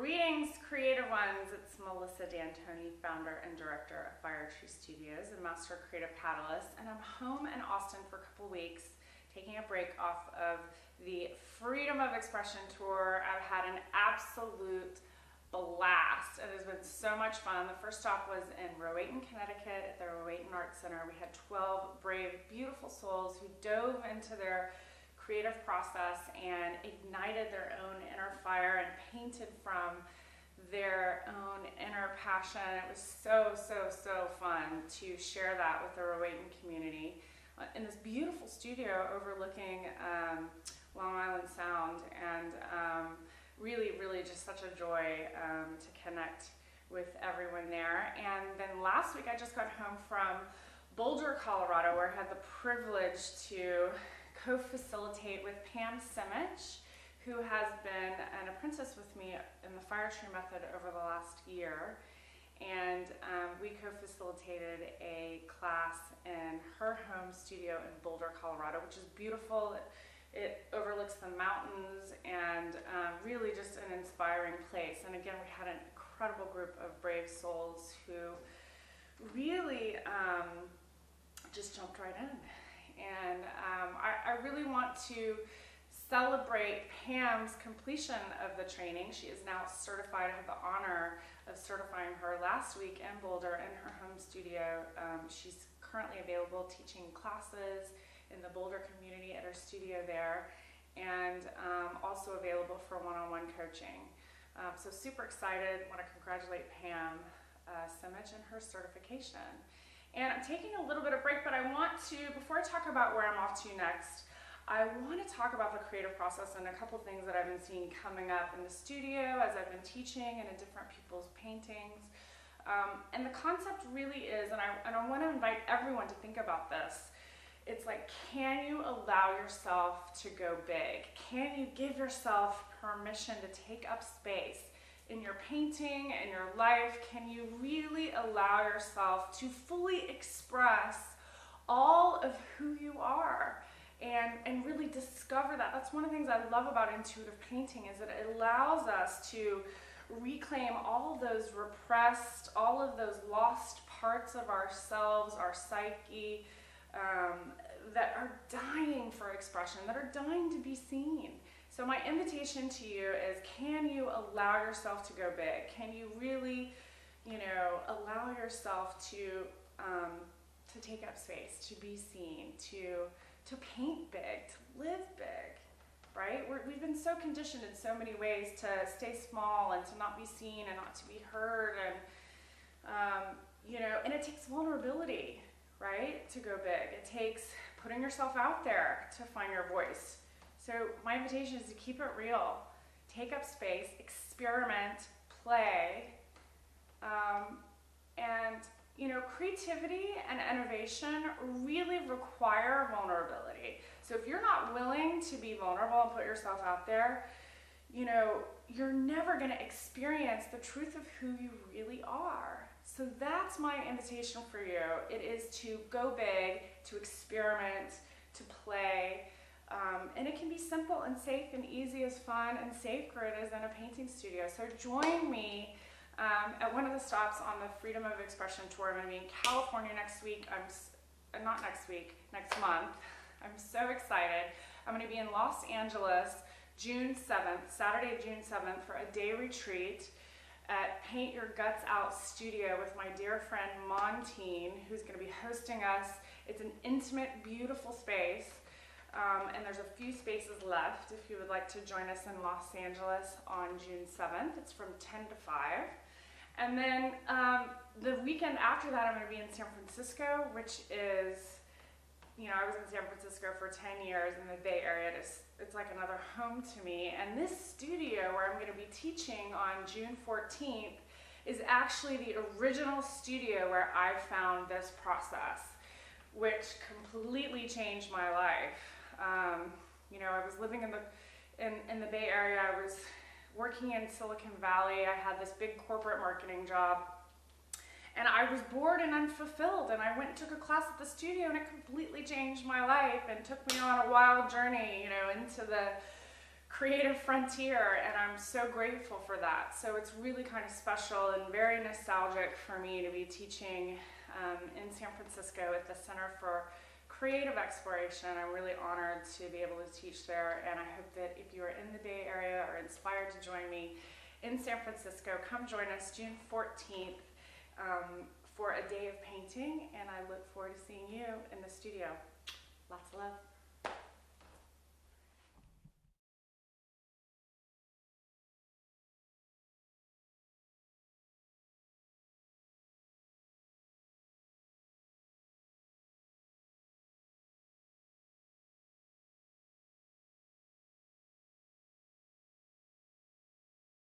Greetings, creative ones. It's Melissa D'Antoni, founder and director of Fire Tree Studios and master creative catalyst. And I'm home in Austin for a couple weeks, taking a break off of the Freedom of Expression tour. I've had an absolute blast. It has been so much fun. The first stop was in Rowayton, Connecticut at the Rowayton Arts Center. We had 12 brave, beautiful souls who dove into their creative process and ignited their own inner fire and painted from their own inner passion. It was so fun to share that with the Rowayton community in this beautiful studio overlooking Long Island Sound, and really just such a joy to connect with everyone there. And then last week I just got home from Boulder, Colorado, where I had the privilege to co-facilitate with Pam Simich, who has been an apprentice with me in the Fire Tree method over the last year. And we co-facilitated a class in her home studio in Boulder, Colorado, which is beautiful. It overlooks the mountains and really just an inspiring place. And again, we had an incredible group of brave souls who really just jumped right in. And I really want to celebrate Pam's completion of the training. She is now certified. I had the honor of certifying her last week in Boulder in her home studio. She's currently available teaching classes in the Boulder community at her studio there, and also available for one-on-one coaching. So super excited. Want to congratulate Pam Simich and her certification. And I'm taking a little bit of break, but I want to, before I talk about where I'm off to next, I want to talk about the creative process and a couple things that I've been seeing coming up in the studio as I've been teaching and in different people's paintings. And the concept really is, and I want to invite everyone to think about this, it's like, can you allow yourself to go big? Can you give yourself permission to take up space in your painting, in your life? Can you really allow yourself to fully express all of who you are and really discover that? That's one of the things I love about intuitive painting, is that it allows us to reclaim all of those repressed, all of those lost parts of ourselves, our psyche, that are dying for expression, that are dying to be seen. So my invitation to you is, can you allow yourself to go big? Can you really, allow yourself to take up space, to be seen, to paint big, to live big, right? We've been so conditioned in so many ways to stay small and to not be seen and not to be heard, and it takes vulnerability, right, to go big. It takes putting yourself out there to find your voice. So my invitation is to keep it real, take up space, experiment, play, and creativity and innovation really require vulnerability. So if you're not willing to be vulnerable and put yourself out there, you're never going to experience the truth of who you really are. So that's my invitation for you. It is to go big, to experiment, to play. And it can be simple and safe and easy as fun and sacred as in a painting studio. So join me at one of the stops on the Freedom of Expression tour. I'm going to be in California next week. Next month. I'm so excited. I'm going to be in Los Angeles June 7th, Saturday, June 7th, for a day retreat at Paint Your Guts Out Studio with my dear friend Montine, who's going to be hosting us. It's an intimate, beautiful space. And there's a few spaces left if you would like to join us in Los Angeles on June 7th. It's from 10 to 5. And then the weekend after that, I'm going to be in San Francisco, which is, I was in San Francisco for 10 years in the Bay Area. It's like another home to me. And this studio where I'm going to be teaching on June 14th is actually the original studio where I found this process, which completely changed my life. I was living in the Bay Area. I was working in Silicon Valley. I had this big corporate marketing job, and I was bored and unfulfilled. And I went and took a class at the studio, and it completely changed my life and took me on a wild journey, into the creative frontier, and I'm so grateful for that. So it's really kind of special and very nostalgic for me to be teaching in San Francisco at the Center for Creative Exploration. I'm really honored to be able to teach there, and I hope that if you are in the Bay Area or inspired to join me in San Francisco, come join us June 14th for a day of painting, and I look forward to seeing you in the studio. Lots of love.